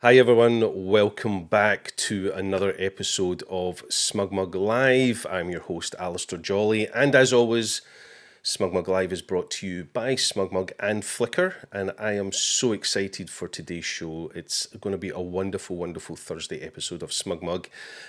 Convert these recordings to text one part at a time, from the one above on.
Hi everyone, welcome back to another episode of SmugMug Live. I'm your host Alistair Jolly, and as always, SmugMug Live is brought to you by SmugMug and Flickr, and I am so excited for today's show. It's going to be a wonderful, wonderful Thursday episode of SmugMug.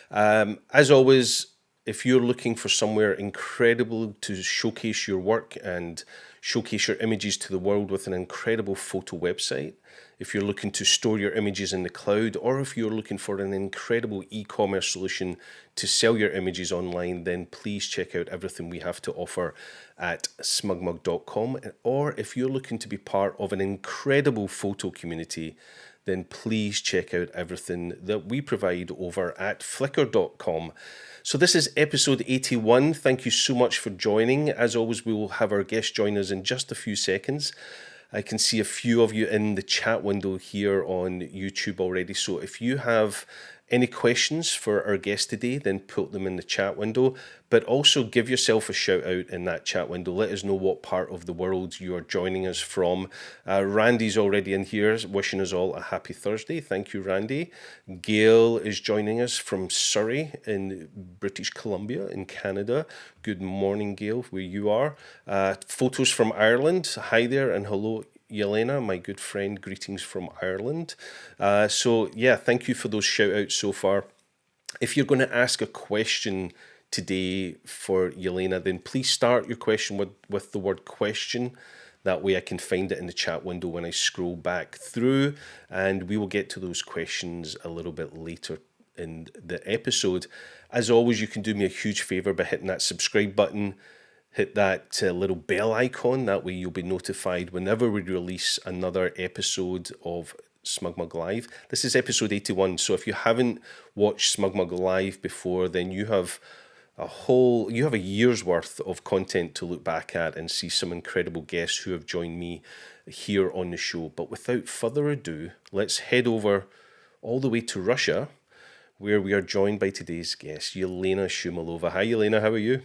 As always, if you're looking for somewhere incredible to showcase your work and showcase your images to the world with an incredible photo website, if you're looking to store your images in the cloud, or if you're looking for an incredible e-commerce solution to sell your images online, then please check out everything we have to offer at smugmug.com. Or if you're looking to be part of an incredible photo community, then please check out everything that we provide over at flickr.com. So this is episode 81. Thank you so much for joining. As always, we will have our guest join us in just a few seconds. I can see a few of you in the chat window here on YouTube already. So if you have any questions for our guest today, then put them in the chat window. But also give yourself a shout out in that chat window. Let us know what part of the world you are joining us from. Randy's already in here wishing us all a happy Thursday. Thank you, Randy. Gail is joining us from Surrey in British Columbia in Canada. Good morning, Gail, where you are. Photos from Ireland. Hi there and hello, Elena, my good friend. Greetings from Ireland. So yeah, thank you for those shout outs so far. If you're going to ask a question today for Elena, then please start your question with the word question. That way I can find it in the chat window when I scroll back through, and we will get to those questions a little bit later in the episode. As always, you can do me a huge favor by hitting that subscribe button. Hit that little bell icon. That way you'll be notified whenever we release another episode of SmugMug Live. This is episode 81. So if you haven't watched SmugMug Live before, then you have a year's worth of content to look back at and see some incredible guests who have joined me here on the show. But without further ado, let's head over all the way to Russia, where we are joined by today's guest, Elena Shumilova. Hi, Elena. How are you?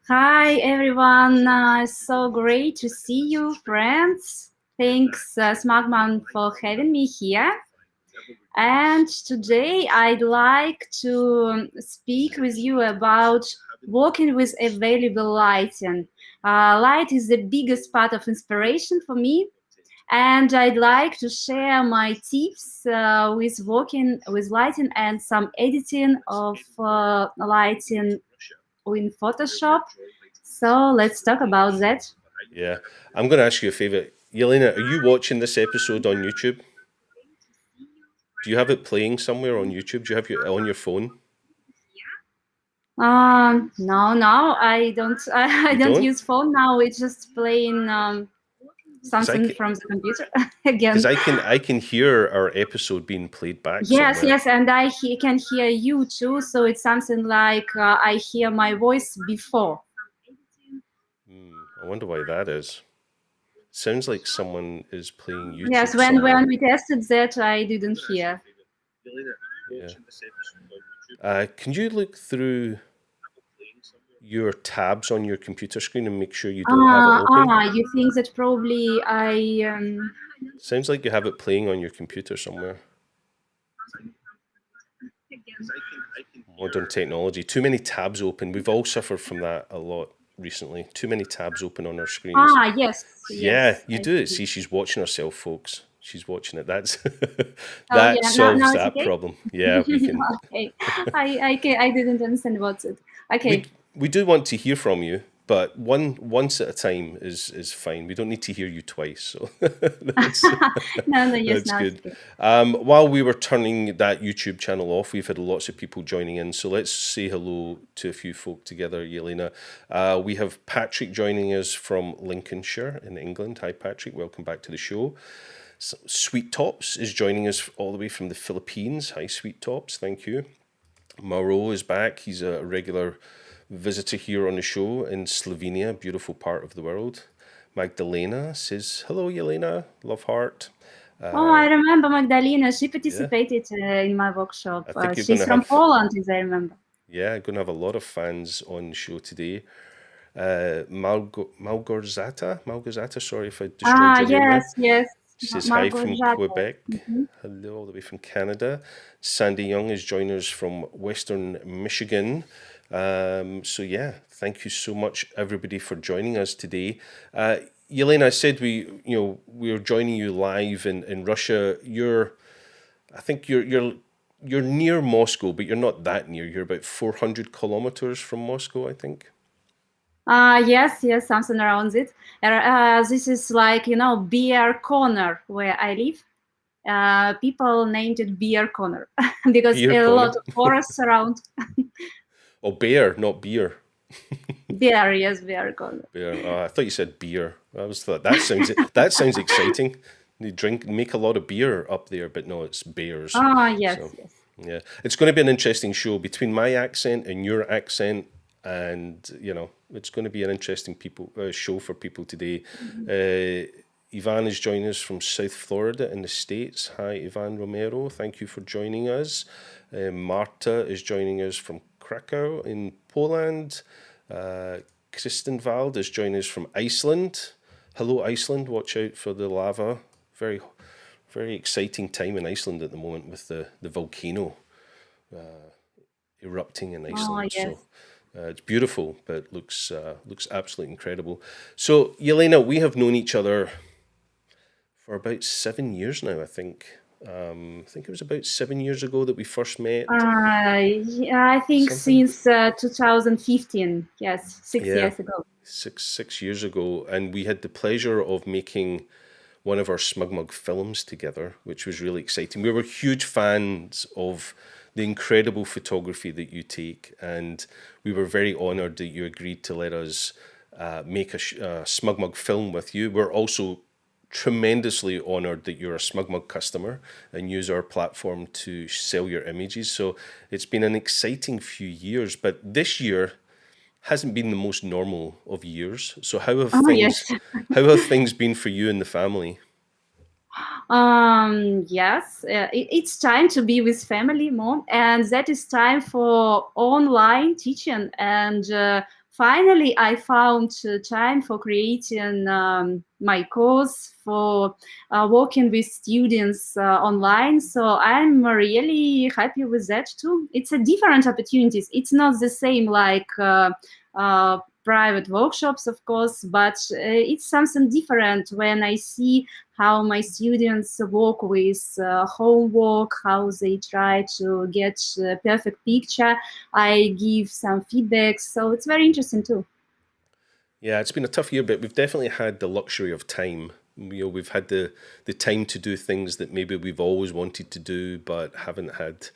Hi, everyone. So great to see you, friends. Thanks, SmugMug, for having me here. And today I'd like to speak with you about working with available lighting. Light is the biggest part of inspiration for me. And I'd like to share my tips with working with lighting and some editing of lighting in Photoshop. So let's talk about that. Yeah, I'm going to ask you a favor. Elena, are you watching this episode on YouTube? Do you have it playing somewhere on YouTube? Do you have it on your phone? No, I don't. I You don't don't? use phone now. It's just playing something from the computer again. Because I can hear our episode being played back Yes, somewhere. yes, and I can hear you too. So it's something like I hear my voice before. I wonder why that is. Sounds like someone is playing Yes, YouTube when somewhere. we tested that, I didn't hear. Yeah. Can you look through your tabs on your computer screen and make sure you don't have it open? You think that probably I. Sounds like you have it playing on your computer somewhere. Modern technology. Too many tabs open. We've all suffered from that a lot recently. Too many tabs open on our screens. Yes. Yeah, you I do it. see. See, she's watching herself, folks. She's watching it. That's Oh that yeah, now solves it's that okay. problem. Yeah, we can. Okay, I didn't understand what's it. We Okay. we do want to hear from you, but once at a time is fine. We don't need to hear you twice, so No, yes, that's now it's good. okay. While we were turning that YouTube channel off, we've had lots of people joining in, so let's say hello to a few folk together, Yelena. We have Patrick joining us from Lincolnshire in England. Hi, Patrick. Welcome back to the show. Sweet Tops is joining us all the way from the Philippines. Hi, Sweet Tops. Thank you. Mauro is back. He's a regular visitor here on the show in Slovenia, beautiful part of the world. Magdalena says, hello, Yelena. Love heart. I remember Magdalena. She Yeah, participated in my workshop. I think you're going She's to from have, Poland, as I remember. yeah, going to have a lot of fans on the show today. Malgorzata, sorry if I destroyed your name there. Yes. She says hi from Margot. Quebec. Hello, all the way from Canada. Sandy Young is joining us from Western Michigan. So yeah, thank you so much, everybody, for joining us today. Yelena, I said we're joining you live in Russia. I think you're near Moscow, but you're not that near. You're about 400 kilometers from Moscow, I think. Yes, something around it. This is like, beer corner where I live. People named it beer corner because Beer a lot corner. of forests around. Oh, bear, not beer. Beer, yes, beer corner. Beer. Oh, I thought you said beer. I was thought that sounds exciting. They make a lot of beer up there, but no, it's bears. Yes, So yes. yeah, it's going to be an interesting show between my accent and your accent, and it's going to be an interesting show for people today. Ivan is joining us from South Florida in the States. Hi, Ivan Romero. Thank you for joining us. Marta is joining us from Krakow in Poland. Kristenvald is joining us from Iceland. Hello, Iceland. Watch out for the lava. Very, very exciting time in Iceland at the moment with the volcano erupting in Iceland. Yes. So it's beautiful, but looks absolutely incredible. So, Yelena, we have known each other for about 7 years now, I think. I think it was about 7 years ago that we first met. Yeah, I think since 2015. Yes, 6 years ago. Six years ago, and we had the pleasure of making one of our SmugMug films together, which was really exciting. We were huge fans of the incredible photography that you take, and we were very honoured that you agreed to let us make a SmugMug film with you. We're also tremendously honoured that you're a SmugMug customer and use our platform to sell your images. So it's been an exciting few years, but this year hasn't been the most normal of years. So how have things been for you and the family? Yes, it's time to be with family more, and that is time for online teaching. And finally, I found time for creating my course for working with students online. So I'm really happy with that too. It's a different opportunities. It's not the same like private workshops, of course, but it's something different when I see how my students work with homework, how they try to get a perfect picture. I give some feedback, so it's very interesting too. Yeah, it's been a tough year, but we've definitely had the luxury of time. We've had the time to do things that maybe we've always wanted to do, but haven't had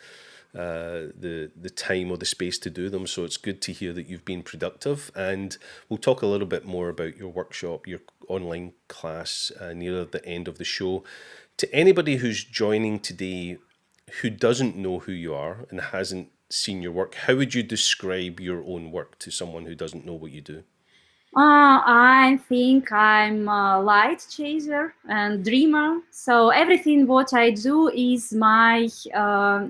the time or the space to do them. So it's good to hear that you've been productive, and we'll talk a little bit more about your workshop, your online class near the end of the show. To anybody who's joining today who doesn't know who you are and hasn't seen your work, how would you describe your own work to someone who doesn't know what you do? I think I'm a light chaser and dreamer. So everything what I do is my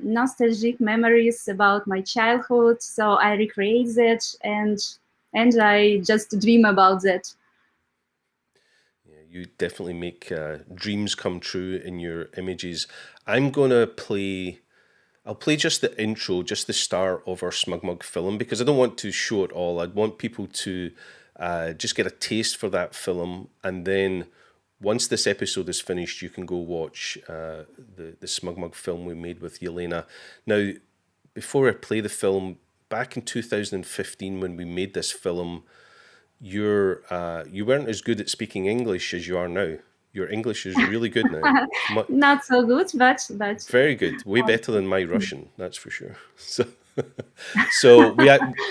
nostalgic memories about my childhood. So I recreate that and I just dream about that. Yeah, you definitely make dreams come true in your images. I'll play just the intro, just the start of our SmugMug film, because I don't want to show it all. I'd want people to just get a taste for that film, and then once this episode is finished, you can go watch the SmugMug film we made with Yelena. Now, before I play the film, back in 2015 when we made this film, you weren't as good at speaking English as you are now. Your English is really good now. Not so good, but very good. Way better than my Russian, that's for sure. So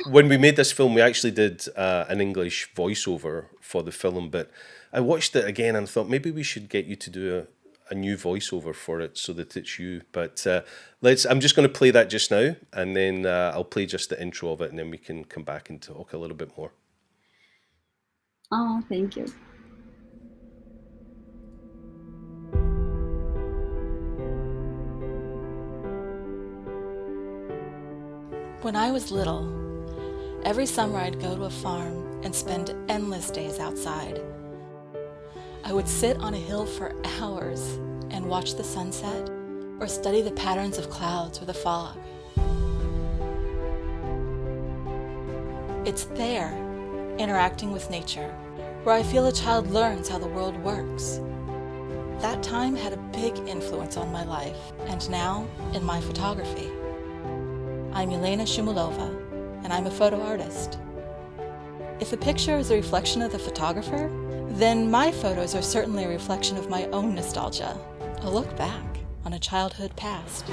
when we made this film, we actually did an English voiceover for the film. But I watched it again and thought maybe we should get you to do a new voiceover for it so that it's you. But I'm just going to play that just now, and then I'll play just the intro of it, and then we can come back and talk a little bit more. Oh, thank you. When I was little, every summer I'd go to a farm and spend endless days outside. I would sit on a hill for hours and watch the sunset or study the patterns of clouds or the fog. It's there, interacting with nature, where I feel a child learns how the world works. That time had a big influence on my life, and now in my photography. I'm Elena Shumilova, and I'm a photo artist. If a picture is a reflection of the photographer, then my photos are certainly a reflection of my own nostalgia, a look back on a childhood past.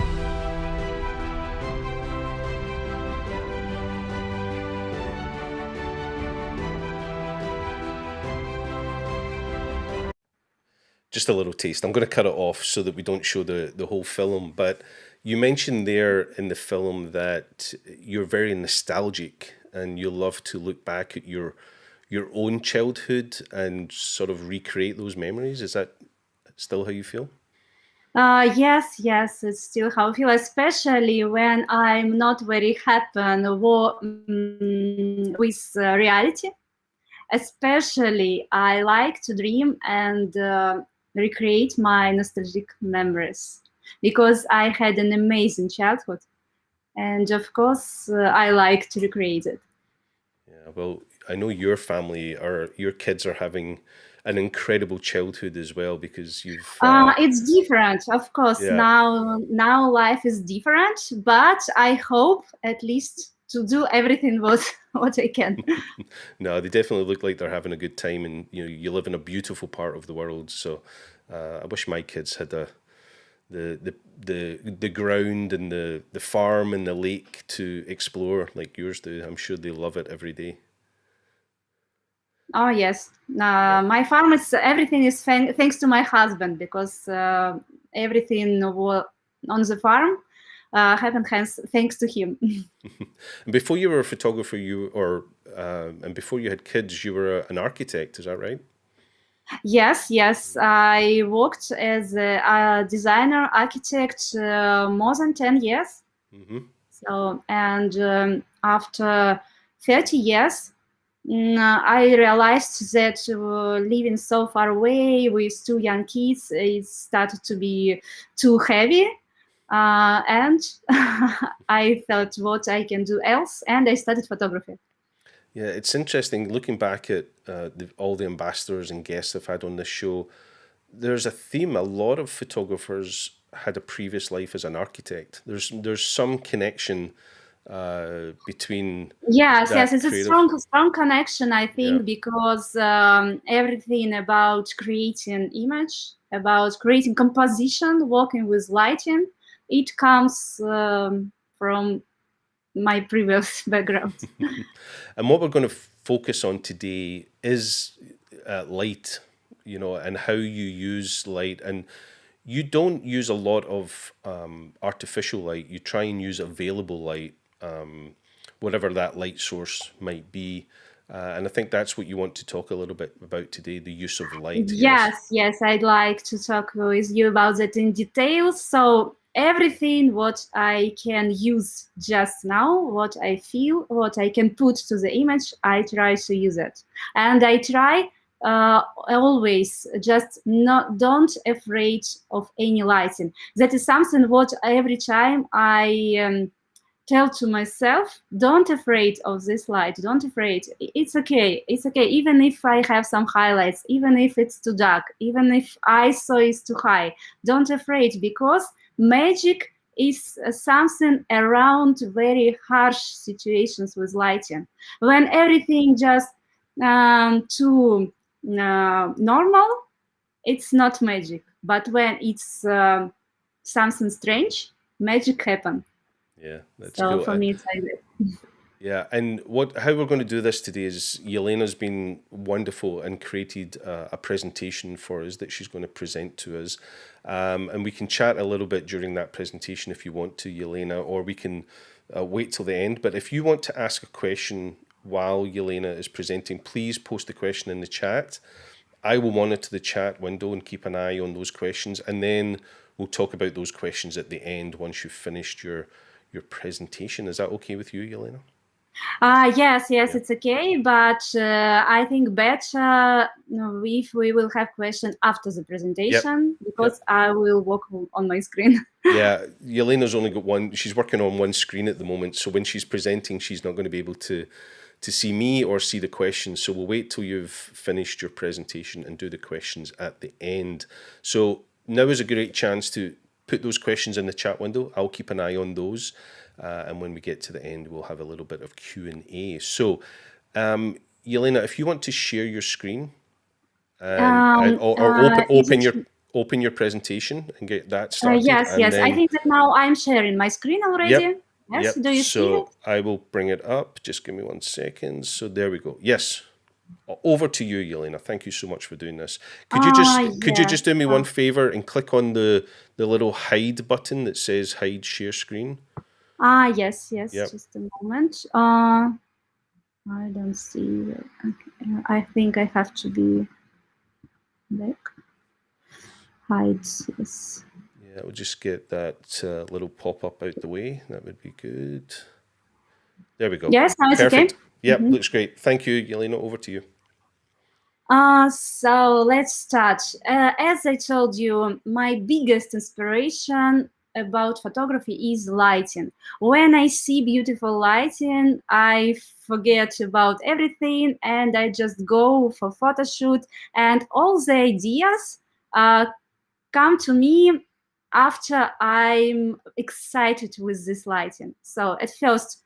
Just a little taste. I'm going to cut it off so that we don't show the whole film. But you mentioned there in the film that you're very nostalgic and you love to look back at your own childhood and sort of recreate those memories. Is that still how you feel? Yes, it's still how I feel, especially when I'm not very happy with reality. Especially, I like to dream and recreate my nostalgic memories because I had an amazing childhood, and of course, I like to recreate it. Yeah, well, I know your family or your kids are having an incredible childhood as well because you've It's different, of course. yeah. Now life is different, but I hope at least to do everything what I can. No, they definitely look like they're having a good time, and you live in a beautiful part of the world. So I wish my kids had the ground and the farm and the lake to explore like yours do. I'm sure they love it every day. Oh yes, my farm is everything is thanks to my husband because everything on the farm happened thanks to him. And before you were a photographer, and before you had kids, you were an architect. Is that right? Yes, I worked as a designer architect more than 10 years. Mm-hmm. So and after 30 years. I realized that living so far away with two young kids, it started to be too heavy. And I thought what I can do else, and I studied photography. Yeah, it's interesting looking back at all the ambassadors and guests I've had on this show. There's a theme. A lot of photographers had a previous life as an architect. There's some connection between Yes, that it's a creative. strong connection, I think, Yeah. because everything about creating image, about creating composition, working with lighting, it comes from my previous background. And what we're going to focus on today is light, and how you use light. And you don't use a lot of artificial light. You try and use available light, whatever that light source might be. And I think that's what you want to talk a little bit about today, the use of light. Yes, I'd like to talk with you about that in detail. So everything what I can use just now, what I feel, what I can put to the image, I try to use it. And I try always just don't afraid of any lighting. That is something what every time I tell to myself, don't afraid of this light, don't afraid, it's okay, even if I have some highlights, even if it's too dark, even if ISO is too high, don't afraid, because magic is something around very harsh situations with lighting. When everything just too normal, it's not magic, but when it's something strange, magic happens. Yeah, that's So cool. for me, it's like this. Yeah, and how we're going to do this today is Yelena's been wonderful and created a presentation for us that she's going to present to us. And we can chat a little bit during that presentation if you want to, Yelena, or we can wait till the end. But if you want to ask a question while Yelena is presenting, please post the question in the chat. I will monitor the chat window and keep an eye on those questions, and then we'll talk about those questions at the end once you've finished your presentation. Is that okay with you, Yelena? Yes, Yeah. it's okay, but I think better if we will have questions after the presentation, because I will work on my screen. Yeah, Yelena's only got one. She's working on one screen at the moment, so when she's presenting, she's not going to be able to see me or see the questions. So we'll wait till you've finished your presentation and do the questions at the end. So now is a great chance to put those questions in the chat window. I'll keep an eye on those, and when we get to the end, we'll have a little bit of Q&A. So, Yelena, if you want to share your screen or open your presentation and get that started. Yes, and then, I think that now I'm sharing my screen already. Yes, do you see it? So I will bring it up. Just give me 1 second. So there we go. Yes. Over to you, Yelena. Thank you so much for doing this. Could you just do me one favor and click on the little hide button that says hide share screen? Yes. Just a moment. I don't see it. Okay. I think I have to be back. Hide, yes. Yeah, we'll just get that little pop-up out the way. That would be good. There we go. Yes, now it's perfect. Okay. Yep, looks great. Thank you, Yelena. Over to you. So let's start. As I told you, my biggest inspiration about photography is lighting. When I see beautiful lighting, I forget about everything and I just go for photo shoot, and all the ideas come to me after I'm excited with this lighting. So at first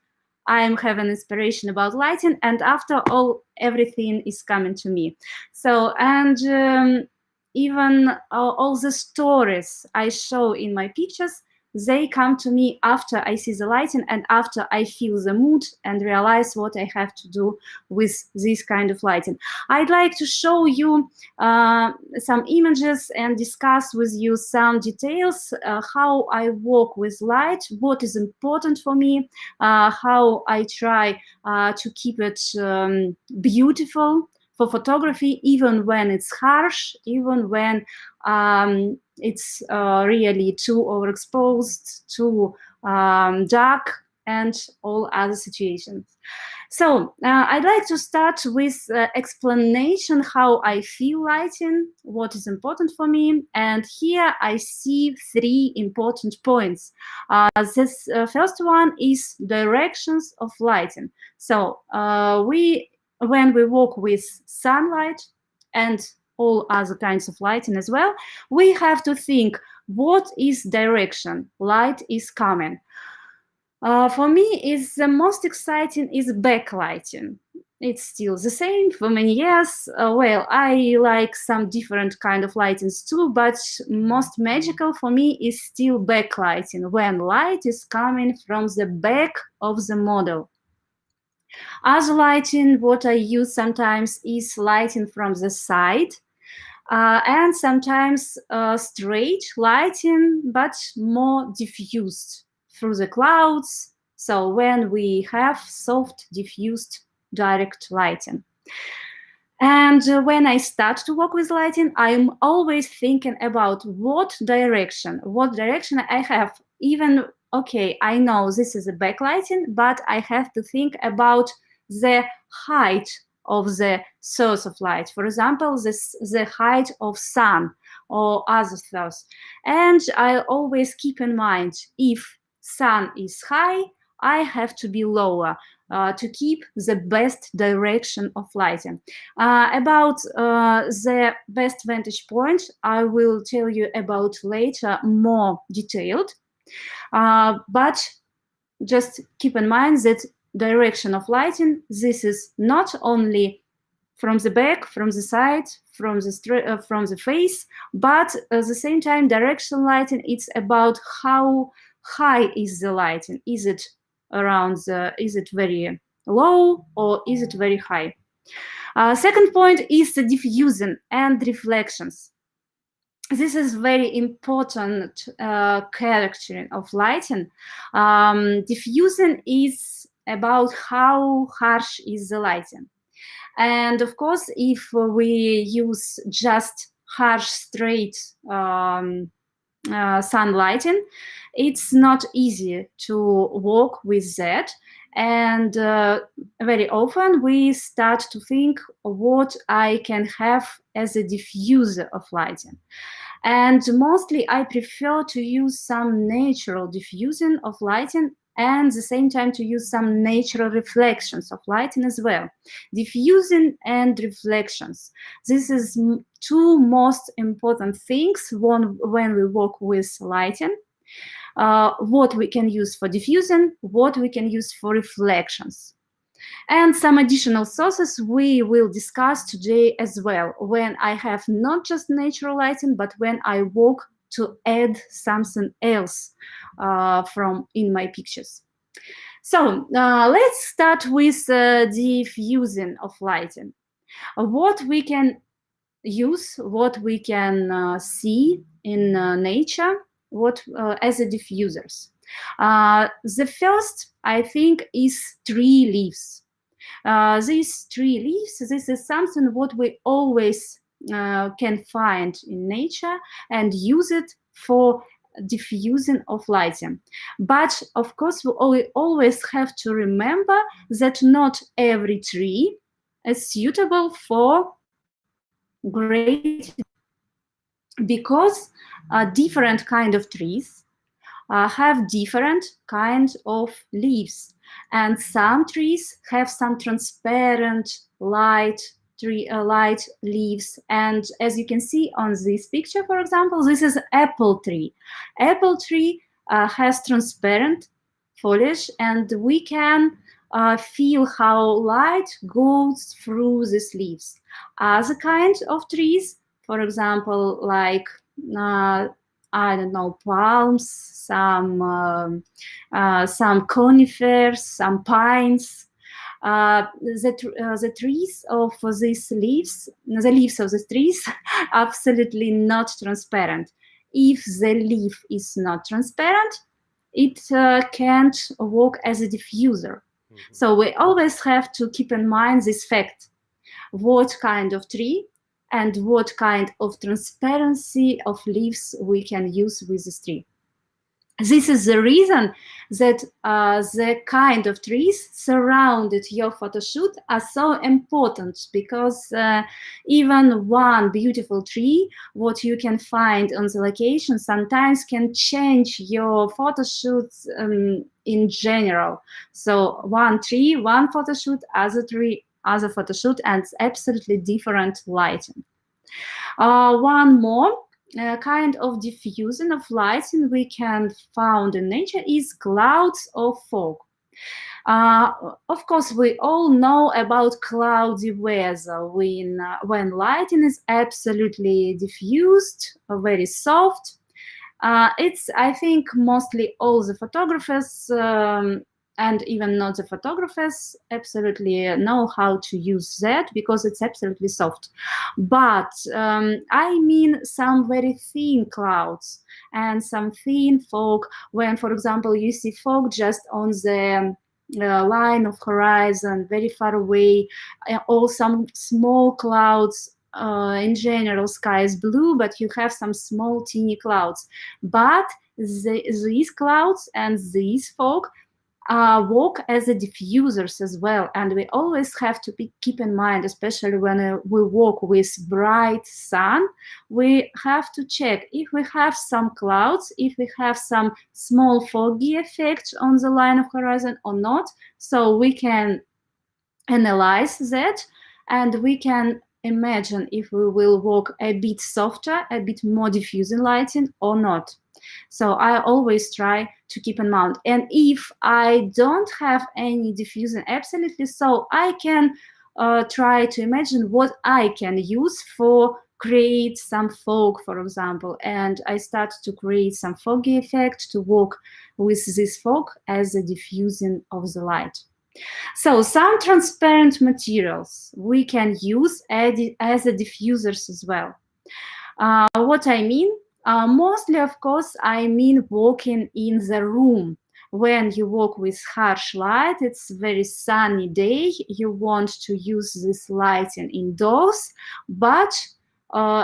I'm having inspiration about lighting, and after all, everything is coming to me. So, and even all the stories I show in my pictures, they come to me after I see the lighting and after I feel the mood and realize what I have to do with this kind of lighting. I'd like to show you some images and discuss with you some details, how I work with light, what is important for me, how I try to keep it beautiful for photography, even when it's harsh, even when it's really too overexposed, too dark, and all other situations. So I'd like to start with explanation how I feel lighting, what is important for me, and here I see 3 important points. This first one is directions of lighting. So when we work with sunlight and all other kinds of lighting as well, we have to think what is direction light is coming. For me, is the most exciting is backlighting. It's still the same for many years. Well, I like some different kind of lightings too, but most magical for me is still backlighting, when light is coming from the back of the model. Other lighting, what I use sometimes is lighting from the side, and sometimes straight lighting, but more diffused through the clouds. So when we have soft diffused direct lighting. And when I start to work with lighting, I'm always thinking about what direction I have. Even, okay, I know this is a backlighting, but I have to think about the height of the source of light. For example, the height of sun or other source. And I always keep in mind, if sun is high, I have to be lower to keep the best direction of lighting. About the best vantage point, I will tell you about later, more detailed. But just keep in mind that direction of lighting, this is not only from the back, from the side, from the face, but at the same time, directional lighting, it's about how high is the lighting. Is it around is it very low or is it very high? Second point is the diffusion and reflections. This is very important character of lighting. Diffusion is about how harsh is the lighting. And of course, if we use just harsh, straight sun lighting, it's not easy to work with that. And very often we start to think what I can have as a diffuser of lighting. And mostly I prefer to use some natural diffusing of lighting and at the same time to use some natural reflections of lighting as well. Diffusing and reflections. This is two most important things when we work with lighting. What we can use for diffusing, what we can use for reflections. And some additional sources we will discuss today as well, when I have not just natural lighting, but when I work to add something else from in my pictures. So let's start with diffusing of lighting. What we can use, what we can see in nature, what as a diffusers. The first, I think, is tree leaves. These tree leaves, this is something what we always can find in nature and use it for diffusing of lighting. But of course, we always have to remember that not every tree is suitable for great, because different kind of trees have different kinds of leaves, and some trees have some transparent light leaves. And as you can see on this picture, for example, this is apple tree. Apple tree has transparent foliage, and we can feel how light goes through these leaves. Other kinds of trees, for example, like I don't know, palms, some conifers, some pines. The trees of these leaves, the leaves of the trees, absolutely not transparent. If the leaf is not transparent, it can't work as a diffuser. So we always have to keep in mind this fact: what kind of tree and what kind of transparency of leaves we can use with this tree. This is the reason that the kind of trees surrounded your photo shoot are so important, because even one beautiful tree, what you can find on the location, sometimes can change your photo shoots in general. So one tree, one photo shoot, other tree, other photo shoot, and absolutely different lighting. One more kind of diffusing of lighting we can find in nature is clouds or fog. Of course, we all know about cloudy weather when lighting is absolutely diffused, very soft. It's, I think, mostly all the photographers and even not the photographers absolutely know how to use that, because it's absolutely soft. But I mean some very thin clouds and some thin fog, when, for example, you see fog just on the line of horizon very far away, or some small clouds. In general, sky is blue, but you have some small teeny clouds. But these clouds and these fog work as a diffusers as well, and we always have to keep in mind, especially when we work with bright sun, we have to check if we have some clouds, if we have some small foggy effect on the line of horizon or not, so we can analyze that and we can imagine if we will work a bit softer, a bit more diffusing lighting or not. So I always try to keep in mind. And if I don't have any diffusing absolutely, so I can try to imagine what I can use for create some fog, for example, and I start to create some foggy effect to work with this fog as a diffusing of the light. So some transparent materials we can use as a diffusers as well. What I mean? Mostly, of course, I mean working in the room. When you work with harsh light, it's a very sunny day, you want to use this lighting indoors, but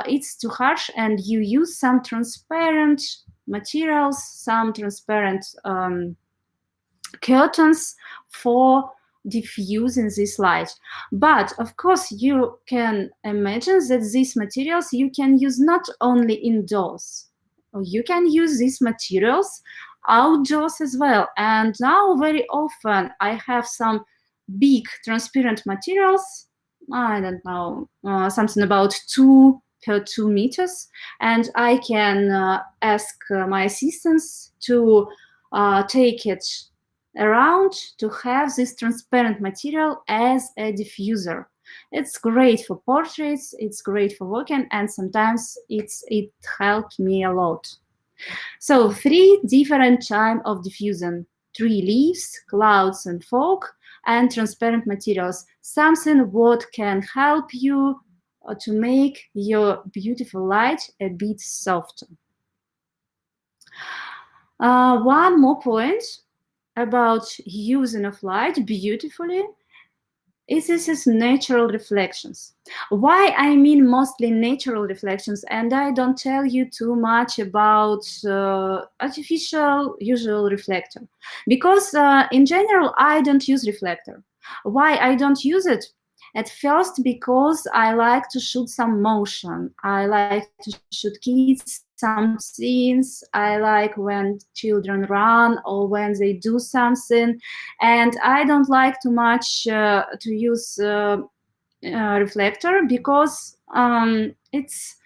it's too harsh and you use some transparent materials, some transparent curtains for diffusing this light. But of course, you can imagine that these materials you can use not only indoors. You can use these materials outdoors as well. And now very often I have some big transparent materials, I don't know, something about 2 per 2 meters, and I can ask my assistants to take it around to have this transparent material as a diffuser. It's great for portraits, it's great for working, and sometimes it helped me a lot. So 3 different types of diffusion: tree leaves, clouds and fog, and transparent materials. Something what can help you to make your beautiful light a bit softer. One more point about using of light beautifully is this is natural reflections. Why I mean mostly natural reflections, and I don't tell you too much about artificial usual reflector, because in general I don't use reflector. Why I don't use it? At first, because I like to shoot some motion. I like to shoot kids, some scenes. I like when children run or when they do something. And I don't like too much to use reflector because it's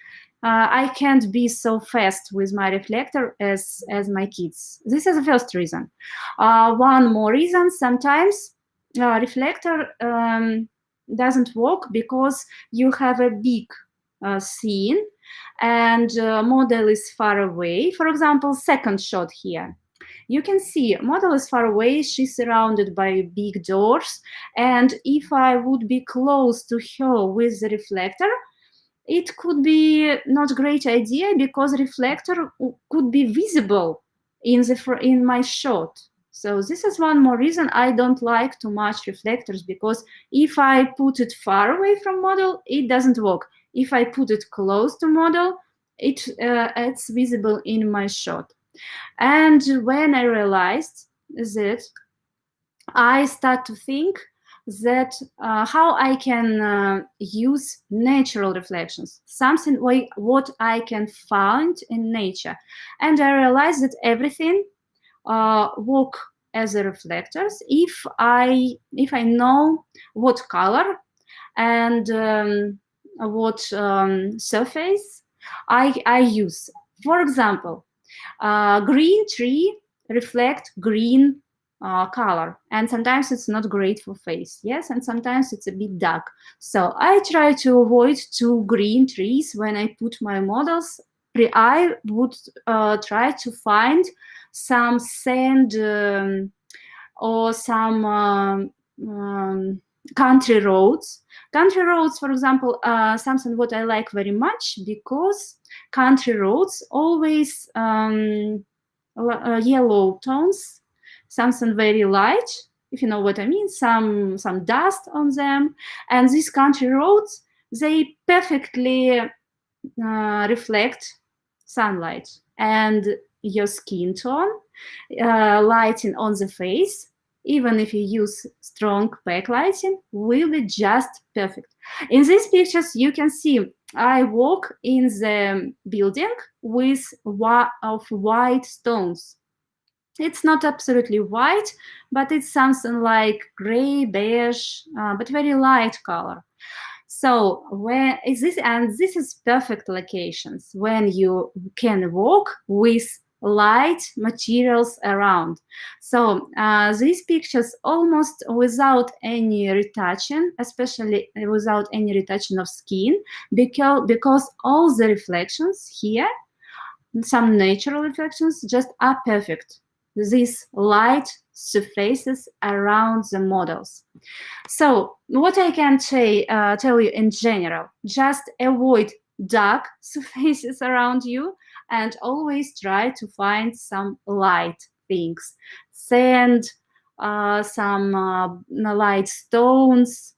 I can't be so fast with my reflector as my kids. This is the first reason. One more reason, sometimes reflector doesn't work because you have a big scene and model is far away. For example, second shot here. You can see model is far away, she's surrounded by big doors, and if I would be close to her with the reflector, it could be not a great idea because reflector could be visible in my shot. So this is one more reason I don't like too much reflectors, because if I put it far away from model, it doesn't work. If I put it close to model, it's visible in my shot. And when I realized that, I start to think that how I can use natural reflections, something like what I can find in nature. And I realized that everything work as a reflectors if I know what color and what surface I use. For example, green tree reflect green color, and sometimes it's not great for face, yes, and sometimes it's a bit dark. So I try to avoid 2 green trees when I put my models. I would try to find some sand or some country roads. Country roads, for example, something what I like very much, because country roads always yellow tones, something very light, if you know what I mean, some dust on them. And these country roads, they perfectly reflect sunlight, and your skin tone, lighting on the face, even if you use strong backlighting, will be just perfect. In these pictures, you can see I walk in the building with white stones. It's not absolutely white, but it's something like gray, beige, but very light color. So where is this? And this is perfect locations when you can walk with light materials around. So these pictures almost without any retouching, especially without any retouching of skin, because all the reflections here, some natural reflections, just are perfect. These light surfaces around the models. So what I can tell you in general, just avoid dark surfaces around you and always try to find some light things. Sand, some light stones,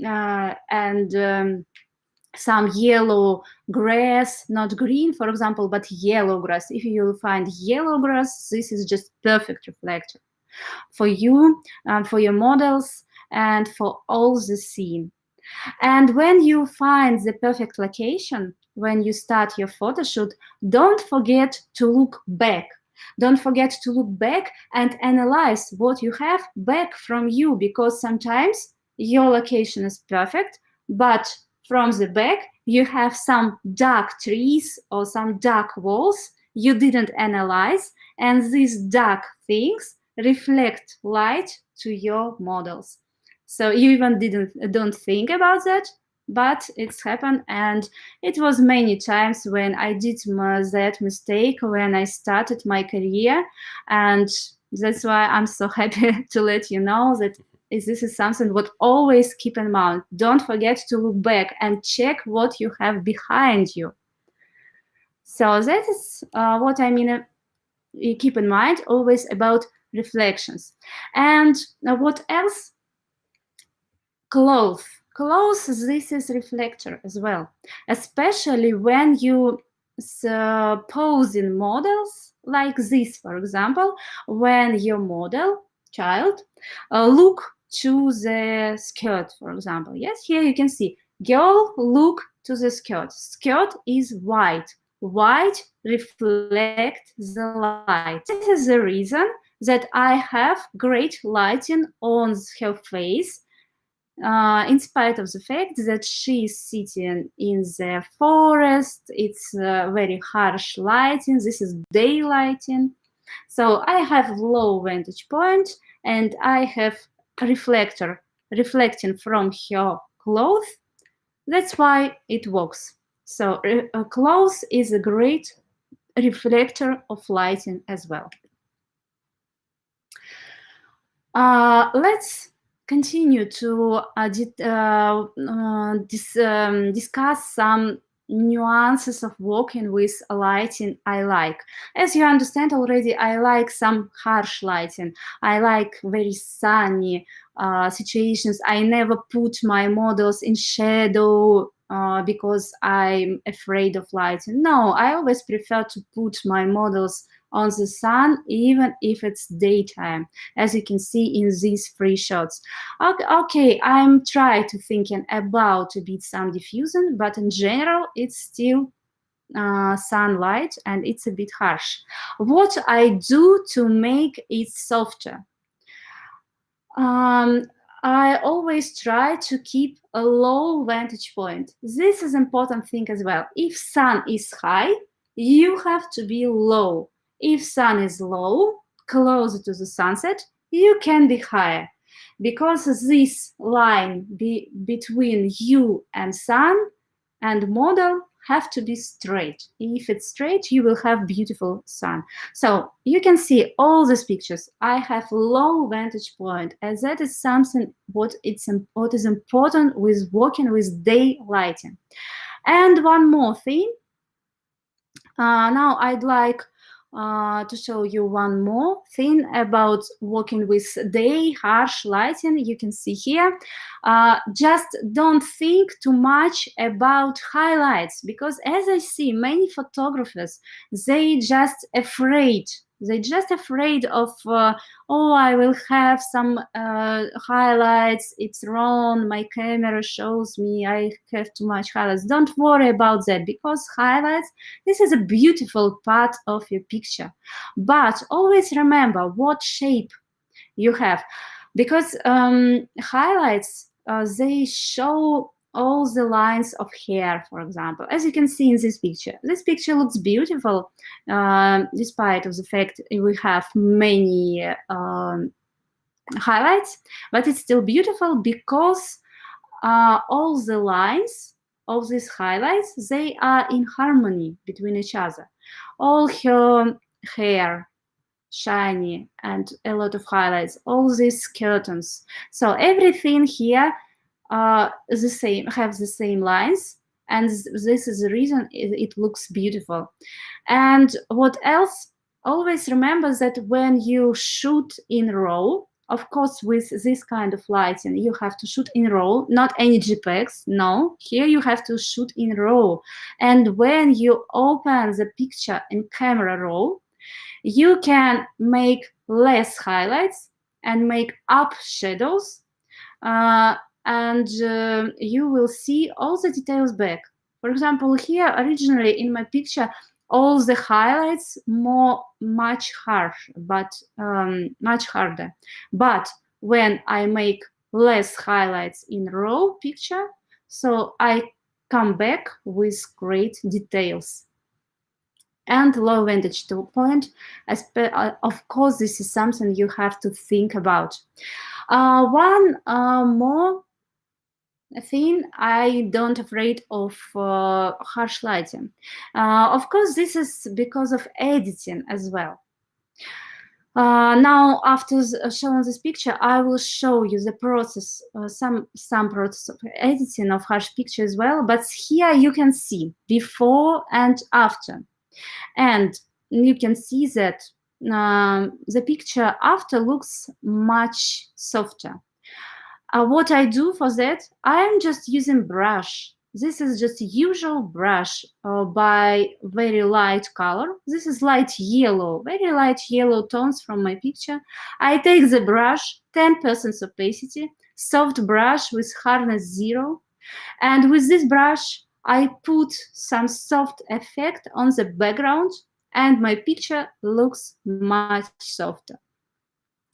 and some yellow grass, not green, for example, but yellow grass. If you will find yellow grass, this is just perfect reflector. for you, for your models, and for all the scene. And when you find the perfect location, when you start your photo shoot, don't forget to look back. Don't forget to look back and analyze what you have back from you, because sometimes your location is perfect, but from the back you have some dark trees or some dark walls you didn't analyze, and these dark things reflect light to your models. So you even don't think about that, but it's happened, and it was many times when I did that mistake when I started my career, and that's why I'm so happy to let you know that this is something what always keep in mind. Don't forget to look back and check what you have behind you. So that is what I mean. You keep in mind always about reflections. And what else? Clothes, this is reflector as well, especially when you pose in models like this, for example, when your model child look to the skirt, for example. Yes, here you can see girl look to the skirt. Skirt is white. White reflect the light. This is the reason that I have great lighting on her face, in spite of the fact that she is sitting in the forest. It's very harsh lighting. This is day lighting. So I have low vantage point, and I have reflector reflecting from her clothes. That's why it works. So clothes is a great reflector of lighting as well. Let's continue to discuss some nuances of working with lighting I like. As you understand already, I like some harsh lighting. I like very sunny situations. I never put my models in shadow because I'm afraid of lighting. No, I always prefer to put my models on the sun, even if it's daytime, as you can see in these three shots. Okay, I'm trying to thinking about a bit some diffusion, but in general, it's still sunlight and it's a bit harsh. What I do to make it softer? I always try to keep a low vantage point. This is important thing as well. If sun is high, you have to be low. If sun is low, closer to the sunset, you can be higher, because this line between you and sun and model have to be straight. If it's straight, you will have beautiful sun. So you can see all these pictures. I have low vantage point, as that is something what is important with working with day lighting. And one more thing. Now I'd like to show you one more thing about working with day harsh lighting. You can see here, just don't think too much about highlights, because as I see many photographers, they just afraid of oh, I will have some highlights, it's wrong, my camera shows me I have too much highlights. Don't worry about that, because highlights, this is a beautiful part of your picture, but always remember what shape you have, because highlights, they show all the lines of hair, for example, as you can see in this picture. This picture looks beautiful, despite of the fact we have many highlights, but it's still beautiful because all the lines of these highlights, they are in harmony between each other. All her hair, shiny, and a lot of highlights, all these curtains. So everything here the same, have the same lines, and this is the reason it looks beautiful. And what else? Always remember that when you shoot in RAW, of course, with this kind of lighting, you have to shoot in RAW, not any JPEGs. No, here you have to shoot in RAW. And when you open the picture in camera RAW, You can make less highlights and make up shadows, and you will see all the details back. For example, here originally in my picture, all the highlights much harder. But when I make less highlights in raw picture, so I come back with great details. And low vantage point, of course, this is something you have to think about. One more thing, I don't afraid of harsh lighting. Of course, this is because of editing as well. Now, after showing this picture, I will show you the process, some process of editing of harsh picture as well. But here you can see before and after. And you can see that the picture after looks much softer. What I do for that, I'm just using brush. This is just usual brush by very light color. This is light yellow, very light yellow tones from my picture. I take the brush, 10% opacity, soft brush with hardness 0. And with this brush, I put some soft effect on the background and my picture looks much softer.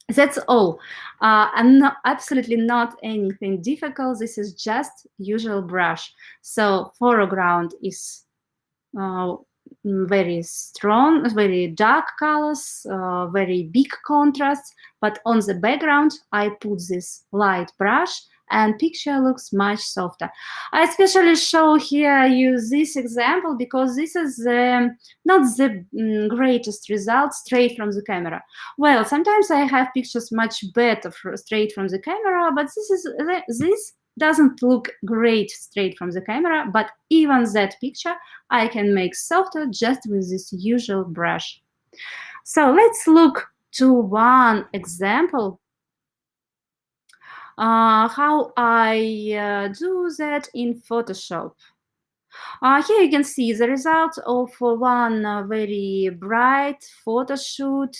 That's all. And absolutely not anything difficult. This is just usual brush. So foreground is very strong, very dark colors, very big contrast. But on the background, I put this light brush and picture looks much softer. I especially show here you this example because this is not the greatest result straight from the camera. Well, sometimes I have pictures much better straight from the camera, but this doesn't look great straight from the camera, but even that picture I can make softer just with this usual brush. So let's look to one example how I do that in Photoshop. Here you can see the result of one very bright photo shoot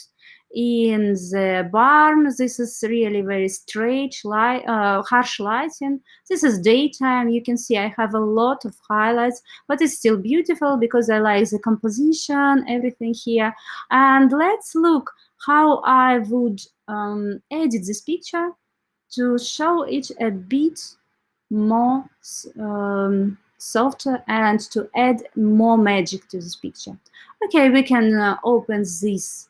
in the barn. This is really very straight, harsh lighting. This is daytime. You can see I have a lot of highlights, but it's still beautiful because I like the composition, everything here. And let's look how I would edit this picture to show it a bit more softer and to add more magic to this picture. Okay, we can open this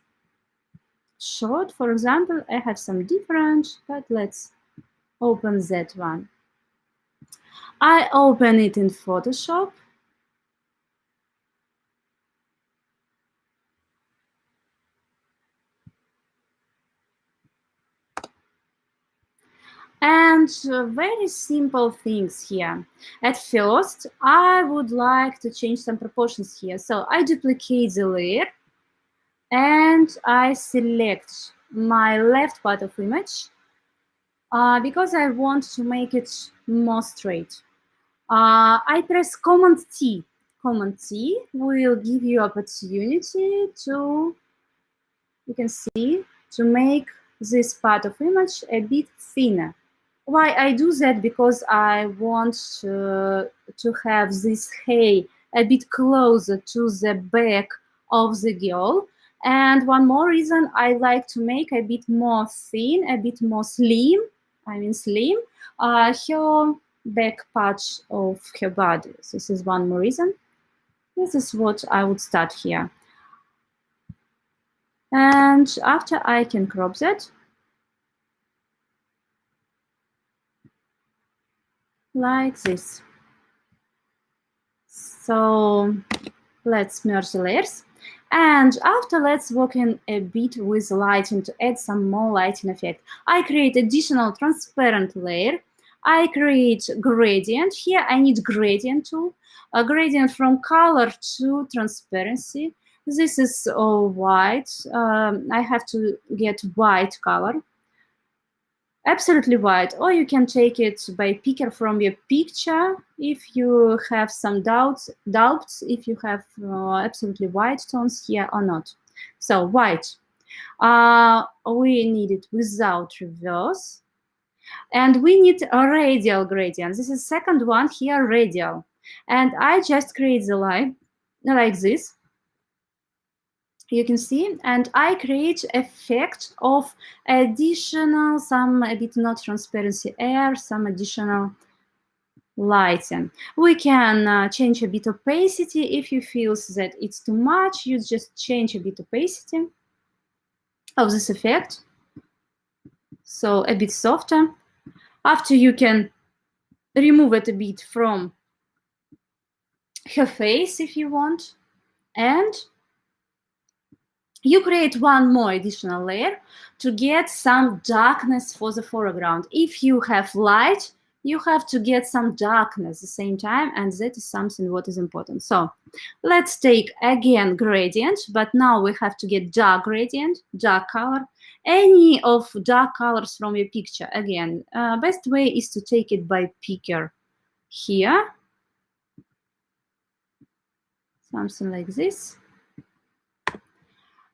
shot. For example, I have some different, but let's open that one. I open it in Photoshop. And very simple things here. At first, I would like to change some proportions here. So I duplicate the layer and I select my left part of image because I want to make it more straight. I press Command T. Command T will give you opportunity to, you can see, to make this part of image a bit thinner. Why I do that? Because I want to have this hair a bit closer to the back of the girl. And one more reason, I like to make a bit more thin, a bit more slim, her back part of her body. This is one more reason. This is what I would start here. And after I can crop that. Like this. So let's merge the layers. And after, let's work in a bit with lighting to add some more lighting effect. I create additional transparent layer. I create gradient. Here I need gradient tool. A gradient from color to transparency. This is all white. I have to get white color. Absolutely white, or you can take it by picker from your picture if you have some doubts if you have absolutely white tones here or not. So white, we need it without reverse, and we need a radial gradient. This is second one here, radial, and I just create the line like this. You can see, and I create effect of additional, some a bit not transparency air, some additional lighting. We can change a bit opacity. If you feel that it's too much, you just change a bit opacity of this effect, so a bit softer. After, you can remove it a bit from her face if you want, and you create one more additional layer to get some darkness for the foreground. If you have light, you have to get some darkness at the same time, and that is something what is important. So let's take again gradient, but now we have to get dark gradient, dark color. Any of dark colors from your picture. Again, best way is to take it by picker here, something like this.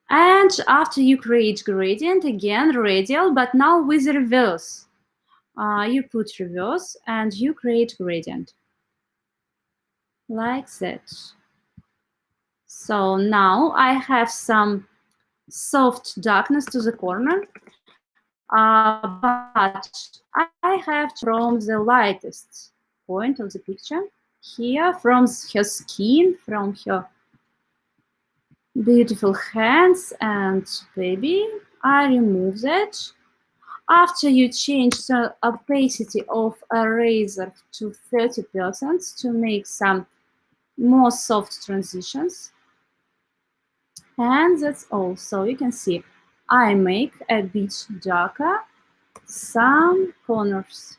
And after you create gradient, again radial, but now with reverse. You put reverse and you create gradient like that. So now I have some soft darkness to the corner, but I have from the lightest point of the picture here, from her skin, from her beautiful hands and baby, I remove that. After, you change the opacity of eraser to 30% to make some more soft transitions. And that's all. So you can see I make a bit darker some corners.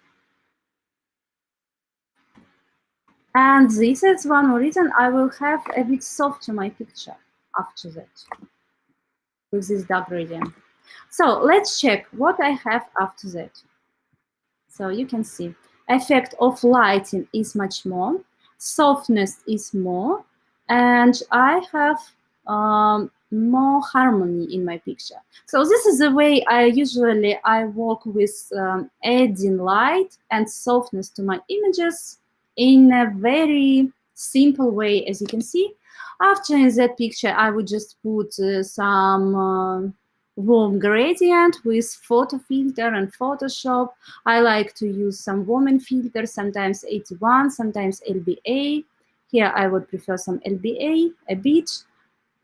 And this is one more reason I will have a bit softer my picture after that with this dark gradient. So let's check what I have after that. So you can see effect of lighting is much more, softness is more, and I have more harmony in my picture. So this is the way I usually work with adding light and softness to my images in a very simple way, as you can see. After, in that picture, I would just put some warm gradient with photo filter and Photoshop. I like to use some warming filter, sometimes 81, sometimes LBA. Here I would prefer some LBA a bit.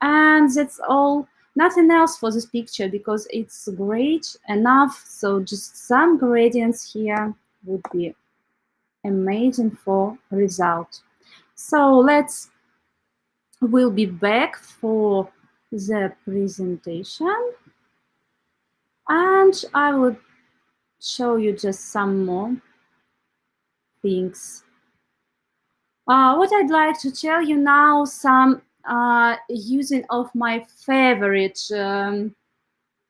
And that's all. Nothing else for this picture because it's great enough. So just some gradients here would be amazing for result. So we'll be back for the presentation. And I will show you just some more things. What I'd like to tell you now, some using of my favorite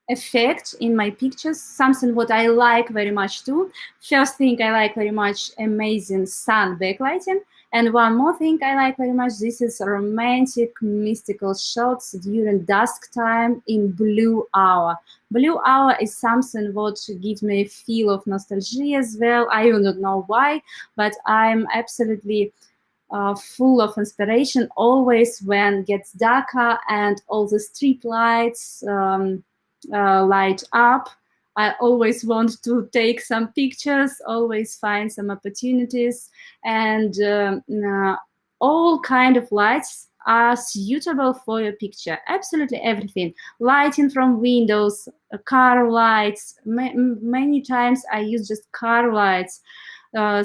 effect in my pictures, something what I like very much too. First thing I like very much, amazing sun backlighting. And one more thing I like very much, this is romantic, mystical shots during dusk time in blue hour. Blue hour is something what gives me a feel of nostalgia as well. I do not know why, but I'm absolutely full of inspiration always when it gets darker and all the street lights light up. I always want to take some pictures, always find some opportunities, and all kind of lights are suitable for your picture. Absolutely everything. Lighting from windows, car lights. Many times I use just car lights,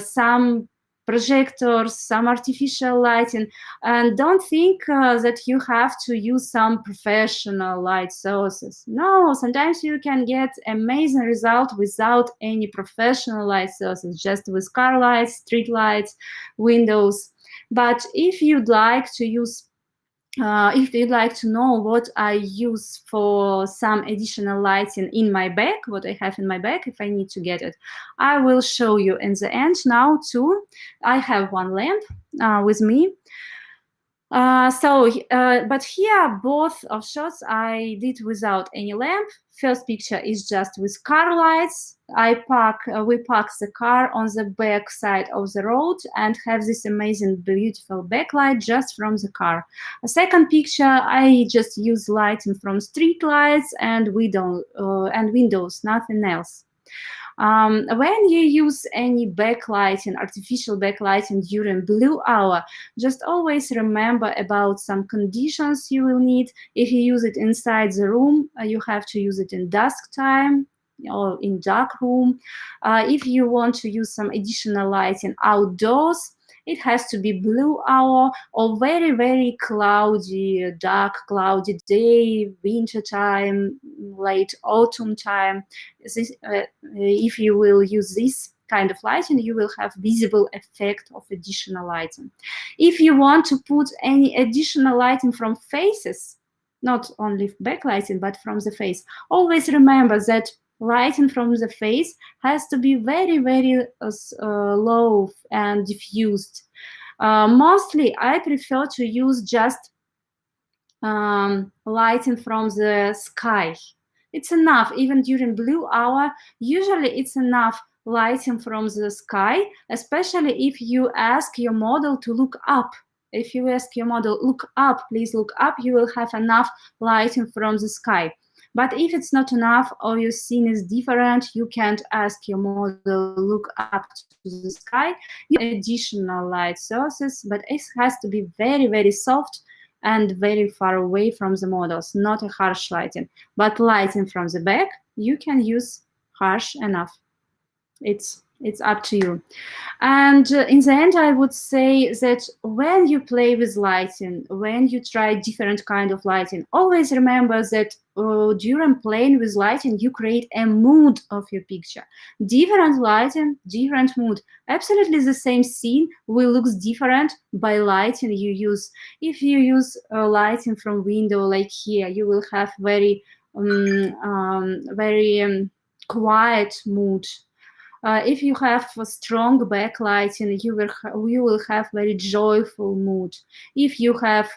some projectors, some artificial lighting, and don't think that you have to use some professional light sources. No, sometimes you can get amazing result without any professional light sources, just with car lights, street lights, windows. But if you'd like to use if you'd like to know what I use for some additional lighting in my bag, what I have in my bag, if I need to get it, I will show you in the end now too. I have one lamp with me. But here both of shots I did without any lamp. First picture is just with car lights. We park the car on the back side of the road and have this amazing, beautiful backlight just from the car. A second picture, I just use lighting from street lights and windows, nothing else. When you use any backlighting, artificial backlighting during blue hour, just always remember about some conditions you will need. If you use it inside the room, you have to use it in dusk time or in dark room. If you want to use some additional lighting outdoors, it has to be blue hour or very, very cloudy, dark, cloudy day, winter time, late autumn time. If you will use this kind of lighting, you will have visible effect of additional lighting. If you want to put any additional lighting from faces, not only backlighting, but from the face, always remember that lighting from the face has to be very, very low and diffused. Mostly, I prefer to use just lighting from the sky. It's enough, even during blue hour. Usually, it's enough lighting from the sky, especially if you ask your model to look up. If you ask your model, look up, please look up, you will have enough lighting from the sky. But if it's not enough or your scene is different, you can't ask your model look up to the sky. You need additional light sources, but it has to be very, very soft and very far away from the models, not a harsh lighting. But lighting from the back, you can use harsh enough. It's up to you. And in the end, I would say that when you play with lighting, when you try different kind of lighting, always remember that during playing with lighting, you create a mood of your picture. Different lighting, different mood. Absolutely the same scene will look different by lighting you use. If you use lighting from window like here, you will have very quiet mood. If you have a strong backlighting, you will have very joyful mood. If you have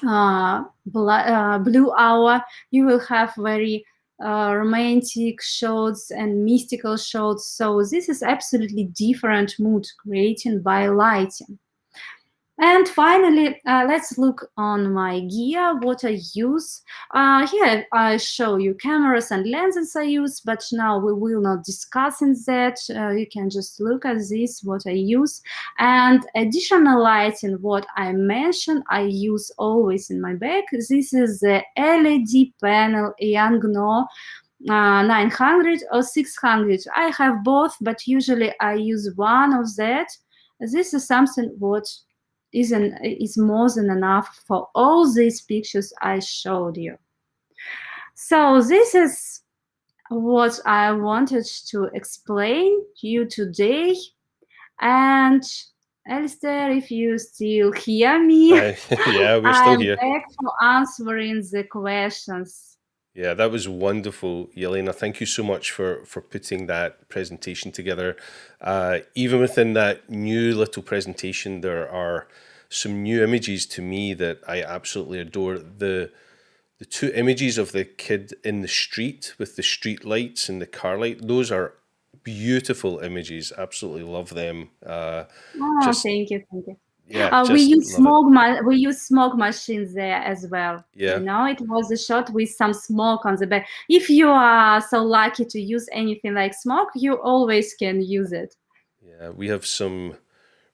blue hour, you will have very romantic shots and mystical shots. So this is absolutely different mood created by lighting. And finally, let's look on my gear, what I use. Here I show you cameras and lenses I use, but now we will not discuss in that. You can just look at this, what I use. And additional lighting, what I mentioned, I use always in my bag. This is the LED panel Yangno 900 or 600. I have both, but usually I use one of that. This is something what is more than enough for all these pictures I showed you. So this is what I wanted to explain to you today. And Alistair, if you still hear me, yeah, we're still here. I'm back for answering the questions. Yeah, that was wonderful, Elena. Thank you so much for putting that presentation together. Even within that new little presentation, there are some new images to me that I absolutely adore. The two images of the kid in the street with the street lights and the car light, those are beautiful images. Absolutely love them. Thank you. Yeah, we use smoke machines there as well. Yeah, you know, it was a shot with some smoke on the back. If you are so lucky to use anything like smoke, you always can use it. Yeah, we have some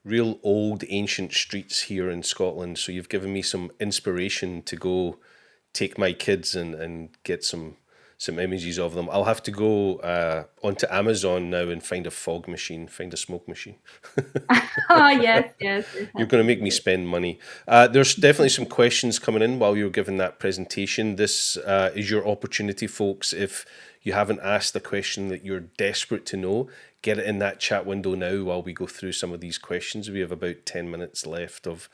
real old ancient streets here in Scotland, so you've given me some inspiration to go take my kids and get some images of them. I'll have to go onto Amazon now and find a fog machine, find a smoke machine. Oh, yes. You're going to make me spend money. There's definitely some questions coming in while you're giving that presentation. This is your opportunity, folks. If you haven't asked a question that you're desperate to know, get it in that chat window now while we go through some of these questions. We have about 10 minutes left of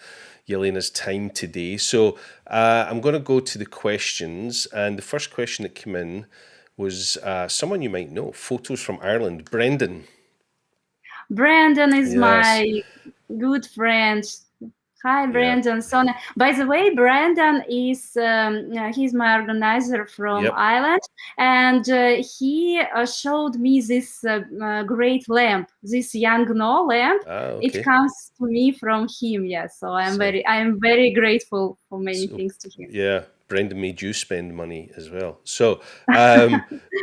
Yelena's time today. So I'm going to go to the questions. And the first question that came in was someone you might know, photos from Ireland, Brendan. Brendan is my good friend. Hi, Yeah. Brandon. So, by the way, Brandon is he's my organizer from Yep. Ireland, and he showed me this great lamp, this young no lamp. It Okay. comes to me from him. Yes, so So, I am very grateful for many so things to him. yeah, Brendan made you spend money as well. So,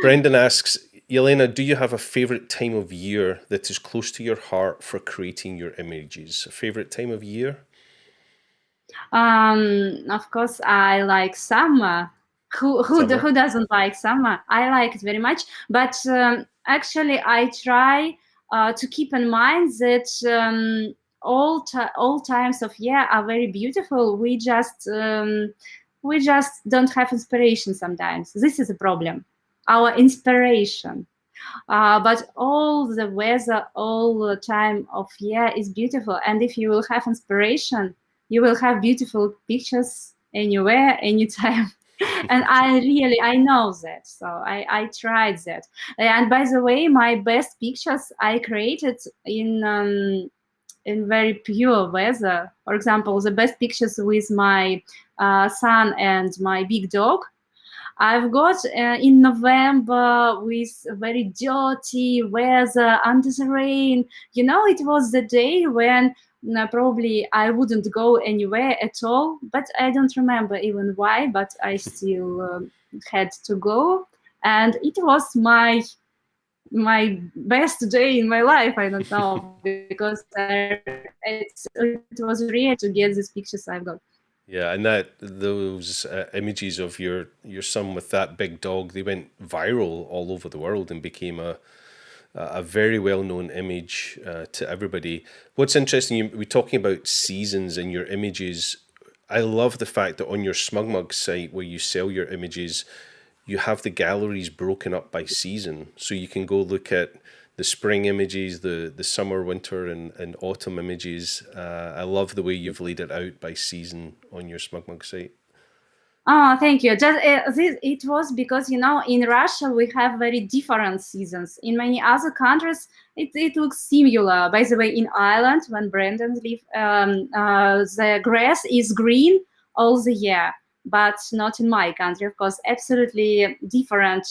Brendan asks, Elena, do you have a favorite time of year that is close to your heart for creating your images? A favorite time of year? Of course, I like summer. Summer? Who doesn't like summer? I like it very much. But actually, I try to keep in mind that all times of year are very beautiful. We just don't have inspiration sometimes. This is a problem. Our inspiration. But all the weather, all the time of year is beautiful. And if you will have inspiration, you will have beautiful pictures anywhere, anytime. And I know that. So I tried that. And by the way, my best pictures I created in very pure weather. For example, the best pictures with my son and my big dog. I've got in November with very dirty weather under the rain. You know, it was the day when probably I wouldn't go anywhere at all, but I don't remember even why, but I still had to go. And it was my best day in my life. I don't know, because it was rare to get these pictures I've got. Yeah, and that those images of your son with that big dog, they went viral all over the world and became a very well known image to everybody. What's interesting, we're talking about seasons in your images. I love the fact that on your SmugMug site where you sell your images, you have the galleries broken up by season, so you can go look at the spring images, the summer, winter, and autumn images. I love the way you've laid it out by season on your SmugMug site. Oh, thank you. Just it was because, you know, in Russia we have very different seasons. In many other countries, it looks similar. By the way, in Ireland, when Brandon live, the grass is green all the year, but not in my country. Of course, absolutely different.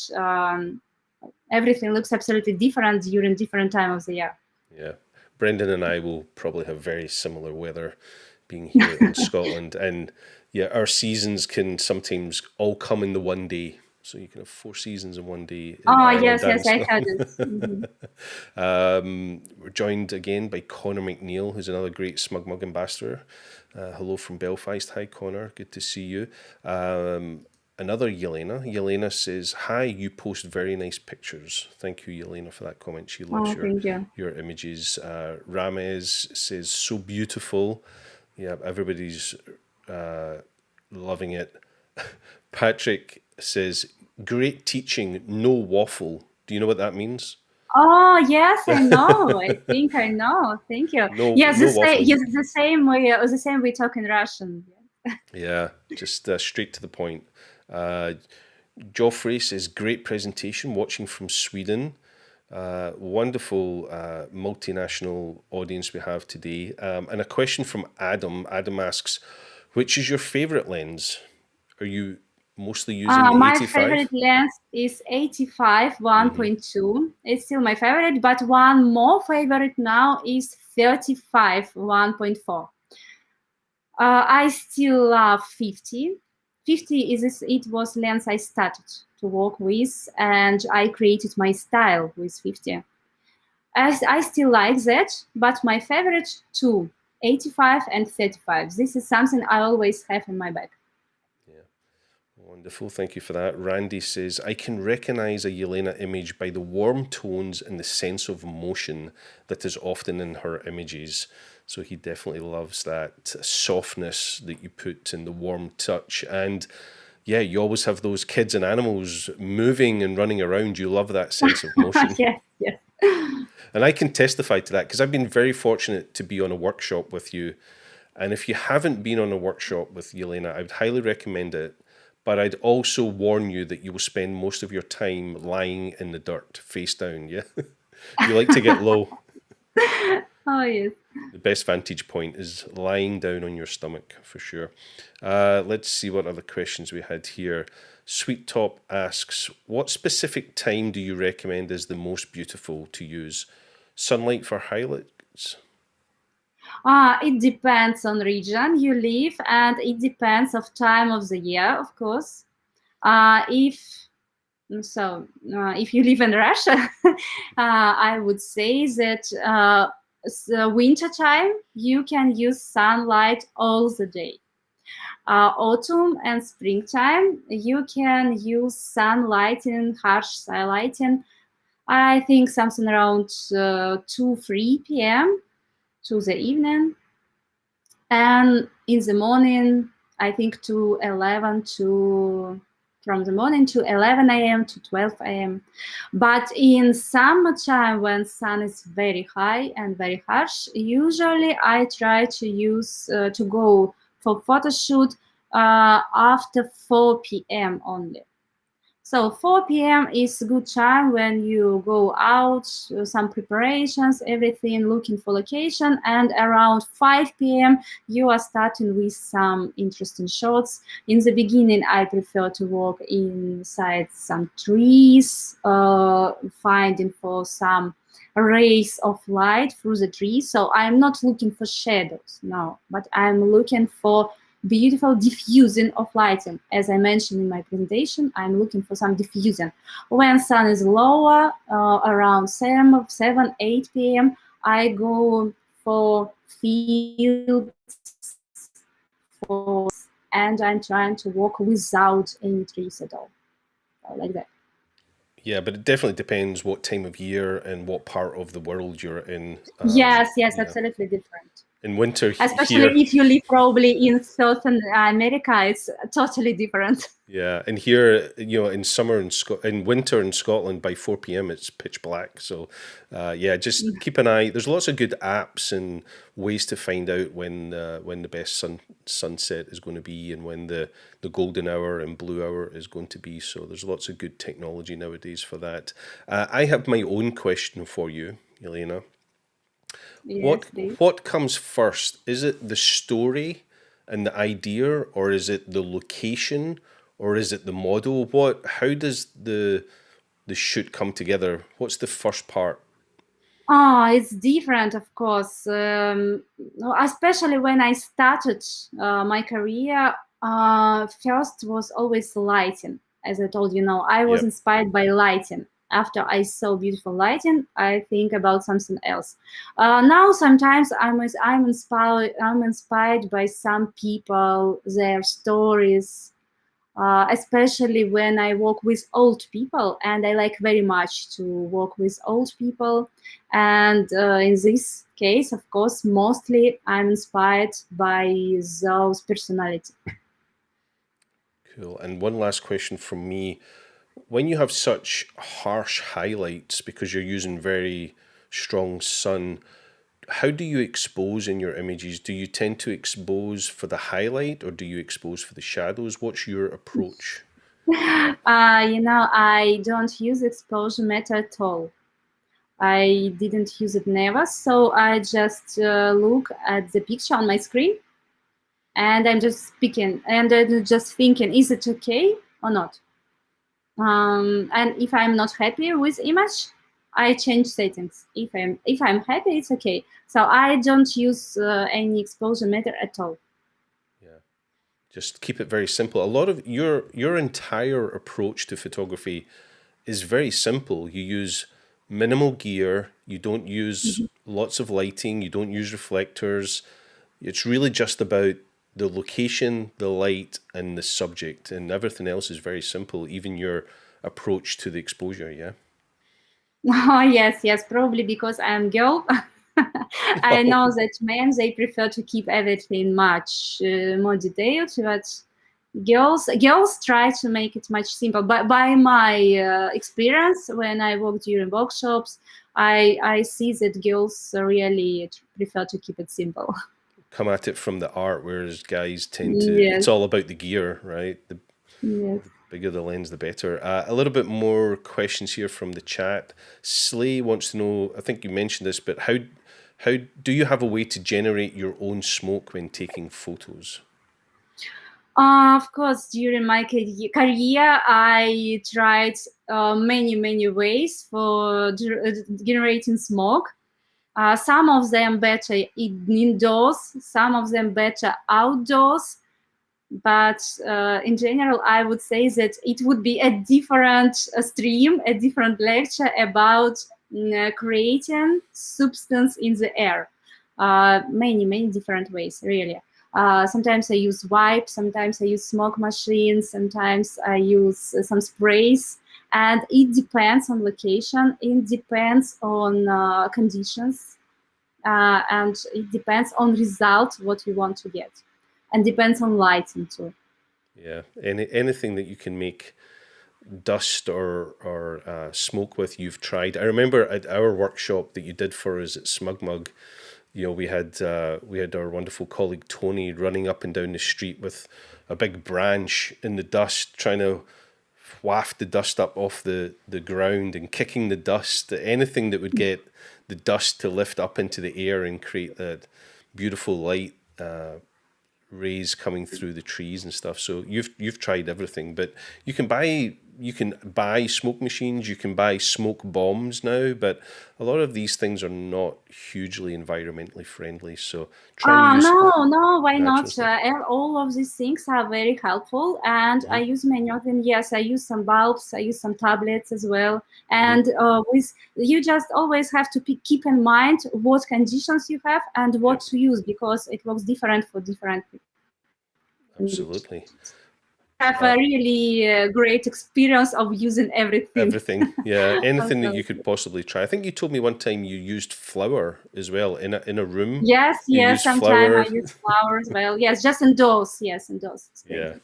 Everything looks absolutely different during different time of the year. Yeah, Brendan and I will probably have very similar weather being here in Scotland, and yeah, our seasons can sometimes all come in the one day. So you can have 4 seasons in one day in Ireland Yes, and I heard it. We're joined again by Conor Mcneil, who's another great SmugMug ambassador. Hello from Belfast. Hi, Conor. Good to see you. Another Yelena. Yelena says, hi, you post very nice pictures. Thank you, Yelena, for that comment. She loves your images. Ramez says, so beautiful. Yeah, everybody's loving it. Patrick says, great teaching, no waffle. Do you know what that means? Oh, yes, I know. I think I know. Thank you. Yes, the same way we talk in Russian. Yeah, just straight to the point. Joffrey says, great presentation, watching from Sweden. Wonderful multinational audience we have today. And a question from Adam. Adam asks, which is your favorite lens? Are you mostly using the 85? My favorite lens is 85 1.2. It's still my favorite, but one more favorite now is 35 1.4. I still love 50. 50 it was lens I started to work with, and I created my style with 50. I still like that, but my favorite two, 85 and 35. This is something I always have in my bag. Yeah, wonderful. Thank you for that. Randy says, I can recognize a Yelena image by the warm tones and the sense of motion that is often in her images. So he definitely loves that softness that you put in the warm touch. And yeah, you always have those kids and animals moving and running around. You love that sense of motion. Yes. And I can testify to that because I've been very fortunate to be on a workshop with you. And if you haven't been on a workshop with Yelena, I would highly recommend it. But I'd also warn you that you will spend most of your time lying in the dirt, face down, yeah? You like to get low. Oh, yes. The best vantage point is lying down on your stomach, for sure. Let's see what other questions we had here. Sweet Top asks, what specific time do you recommend is the most beautiful to use? Sunlight for highlights? It depends on region you live, and it depends of time of the year, of course. If you live in Russia, I would say that winter time you can use sunlight all the day. Autumn and springtime you can use harsh sunlighting. I think something around 2-3 p.m. to the evening, and in the morning I think from the morning to 11 a.m. to 12 a.m. But in summertime, when sun is very high and very harsh, usually I try to go for photo shoot after 4 p.m. only. So 4 p.m. is a good time when you go out, some preparations, everything, looking for location, and around 5 p.m. you are starting with some interesting shots. In the beginning, I prefer to walk inside some trees, finding for some rays of light through the trees. So I'm not looking for shadows, no, but I'm looking for beautiful diffusing of lighting. As I mentioned in my presentation, I'm looking for some diffusing. When sun is lower, around 7-8 p.m., I go for fields, and I'm trying to walk without any trees at all, like that. Yeah, but it definitely depends what time of year and what part of the world you're in. Yes, Yeah. absolutely different. In winter Especially here, if you live probably in South America, it's totally different. yeah, and here, in summer in winter in Scotland, by 4 p.m. it's pitch black. So, yeah, just keep an eye. There's lots of good apps and ways to find out when the best sunset is going to be, and when the golden hour and blue hour is going to be. So there's lots of good technology nowadays for that. I have my own question for you, Elena. Yes, please. What comes first? Is it the story and the idea, or is it the location, or is it the model? How does the shoot come together? What's the first part? It's different, of course. Especially when I started my career, first was always lighting. As I told you, I was inspired by lighting. After I saw beautiful lighting, I think about something else. Now, sometimes I'm inspired by some people, their stories, especially when I work with old people, and I like very much to work with old people. And in this case, of course, mostly I'm inspired by those personalities. Cool. And one last question from me. When you have such harsh highlights, because you're using very strong sun, how do you expose in your images? Do you tend to expose for the highlight, or do you expose for the shadows? What's your approach? I don't use exposure method at all. I didn't use it never. So I just look at the picture on my screen, and I'm just speaking, and I'm just thinking, is it okay or not? And if I'm not happy with image, I change settings. If I'm happy, it's okay. So I don't use any exposure method at all. Yeah, just keep it very simple. A lot of your entire approach to photography is very simple. You use minimal gear. You don't use lots of lighting. You don't use reflectors. It's really just about the location, the light, and the subject, and everything else is very simple. Even your approach to the exposure. Yeah. Oh, yes, probably because I'm girl. I know that men, they prefer to keep everything much more detailed, but girls try to make it much simple. But by my experience, when I work during workshops, I see that girls really prefer to keep it simple. Come at it from the art, whereas guys tend to, Yes. it's all about the gear, right? Yes. The bigger the lens, the better. A little bit more questions here from the chat. Slay wants to know, I think you mentioned this, but How do you have a way to generate your own smoke when taking photos? Of course, during my career, I tried many ways for generating smoke. Some of them better indoors, some of them better outdoors. But in general, I would say that it would be a different stream, a different lecture about creating substance in the air. Many different ways, really. Sometimes I use wipes, sometimes I use smoke machines, sometimes I use some sprays, and it depends on location, it depends on conditions, and it depends on result what you want to get, and depends on lighting too. Yeah, anything that you can make dust or smoke with, you've tried. I remember at our workshop that you did for us at SmugMug, we had our wonderful colleague Tony running up and down the street with a big branch in the dust, trying to waft the dust up off the ground and kicking the dust, anything that would get the dust to lift up into the air and create that beautiful light rays coming through the trees and stuff. So you've tried everything, but you can buy smoke machines, you can buy smoke bombs now, but a lot of these things are not hugely environmentally friendly. So try and use no, why not? stuff. All of these things are very helpful, and I use many of them. Yes, I use some bulbs, I use some tablets as well. And with you just always have to keep in mind what conditions you have and what to use, because it works different for different people. Absolutely. Have a really great experience of using everything. Everything, yeah. Anything that you could possibly try. I think you told me one time you used flour as well in a room. Yes, sometimes I use flour as well. Yes, just indoors. Yes, indoors. Yeah.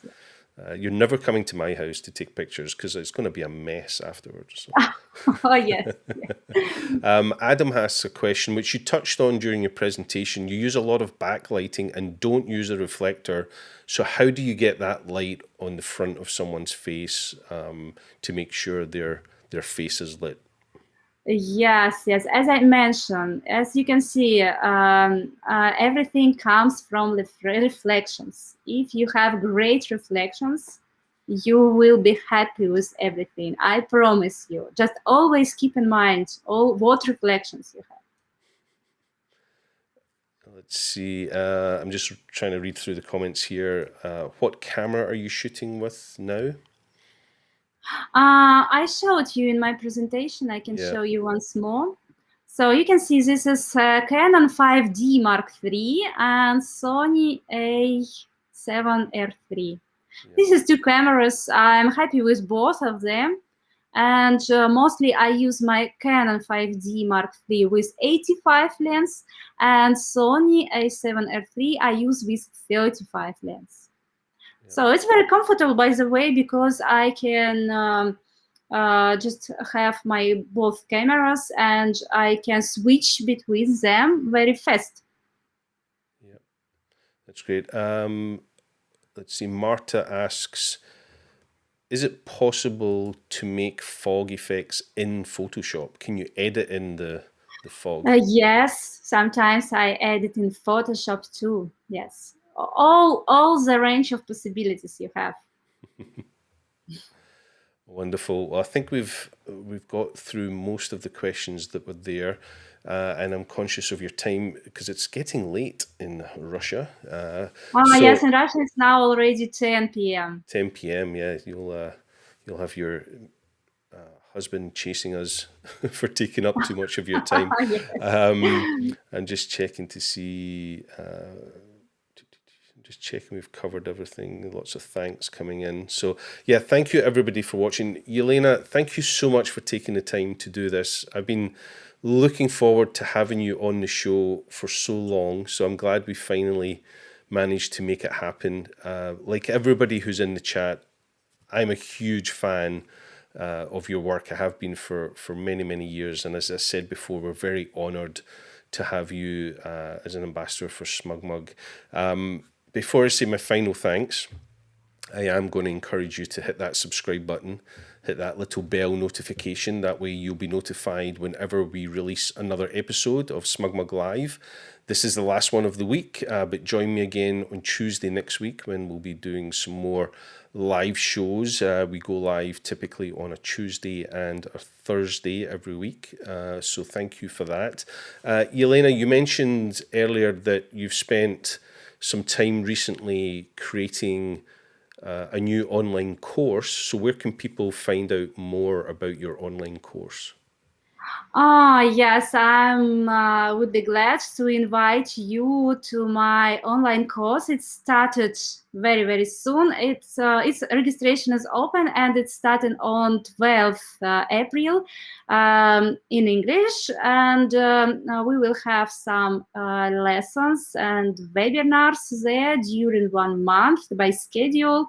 You're never coming to my house to take pictures because it's going to be a mess afterwards. So. Oh, yes. Adam asks a question which you touched on during your presentation. You use a lot of backlighting and don't use a reflector. So how do you get that light on the front of someone's face to make sure their face is lit? Yes. As I mentioned, as you can see, everything comes from the reflections. If you have great reflections, you will be happy with everything. I promise you. Just always keep in mind what reflections you have. Let's see. I'm just trying to read through the comments here. What camera are you shooting with now? I showed you in my presentation. I can show you once more. So you can see this is Canon 5D Mark III and Sony A7R3. This is two cameras. I'm happy with both of them. And mostly I use my Canon 5D Mark III with 85 lens, and Sony A7R3 I use with 35 lens. So it's very comfortable, by the way, because I can just have my both cameras and I can switch between them very fast. Yeah, that's great. Let's see, Marta asks, is it possible to make fog effects in Photoshop? Can you edit in the fog? Yes, sometimes I edit in Photoshop too, yes. All the range of possibilities you have. Wonderful. Well, I think we've got through most of the questions that were there, and I'm conscious of your time because it's getting late in Russia. Yes, in Russia it's now already 10 p.m. 10 p.m. Yeah, you'll have your husband chasing us for taking up too much of your time. I'm just checking to see. Just checking we've covered everything. Lots of thanks coming in. So yeah, thank you everybody for watching. Elena, thank you so much for taking the time to do this. I've been looking forward to having you on the show for so long. So I'm glad we finally managed to make it happen. Like everybody who's in the chat, I'm a huge fan of your work. I have been for many years. And as I said before, we're very honored to have you as an ambassador for SmugMug. Before I say my final thanks, I am going to encourage you to hit that subscribe button, hit that little bell notification. That way you'll be notified whenever we release another episode of SmugMug Live. This is the last one of the week, but join me again on Tuesday next week when we'll be doing some more live shows. We go live typically on a Tuesday and a Thursday every week, so thank you for that. Elena, you mentioned earlier that you've spent some time recently creating a new online course. So where can people find out more about your online course? Yes, I would be glad to invite you to my online course. It started very, very soon. Its registration is open and it started on 12th April in English. And we will have some lessons and webinars there during 1 month by schedule,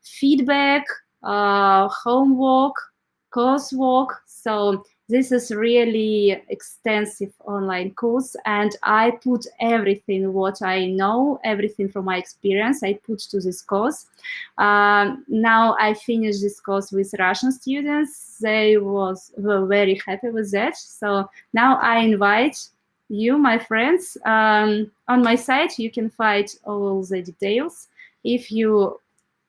feedback, homework, coursework. So this is really extensive online course, and I put everything what I know, everything from my experience, I put to this course. Now I finished this course with Russian students. They were very happy with that. So now I invite you, my friends, on my site. You can find all the details. If you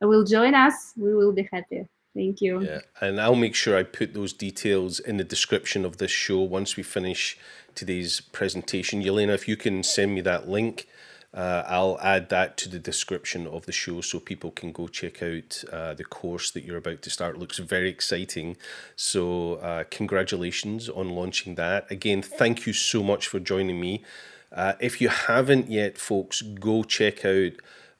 will join us, we will be happy. Thank you. Yeah, and I'll make sure I put those details in the description of this show once we finish today's presentation. Elena, if you can send me that link, I'll add that to the description of the show so people can go check out the course that you're about to start. It looks very exciting. So congratulations on launching that. Again, thank you so much for joining me. If you haven't yet, folks, go check out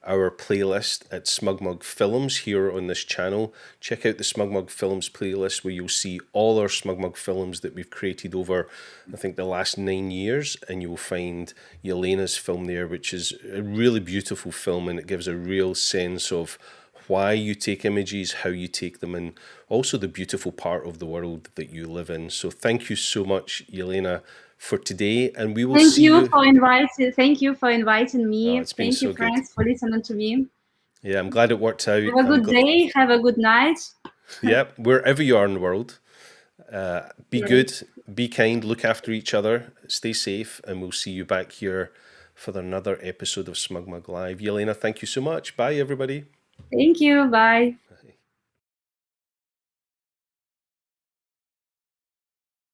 our playlist at SmugMug Films here on this channel. Check out the SmugMug Films playlist where you'll see all our SmugMug films that we've created over, I think, the last 9 years, and you'll find Elena's film there, which is a really beautiful film, and it gives a real sense of why you take images, how you take them, and also the beautiful part of the world that you live in. So thank you so much, Elena, for today, and we will see you. Thank you for inviting me. Oh, thank you, friends, for listening to me. Yeah, I'm glad it worked out. Have a good day. Have a good night. Yeah, wherever you are in the world, be good, be kind, look after each other, stay safe, and we'll see you back here for another episode of SmugMug Live. Elena, thank you so much. Bye, everybody. Thank you. Bye.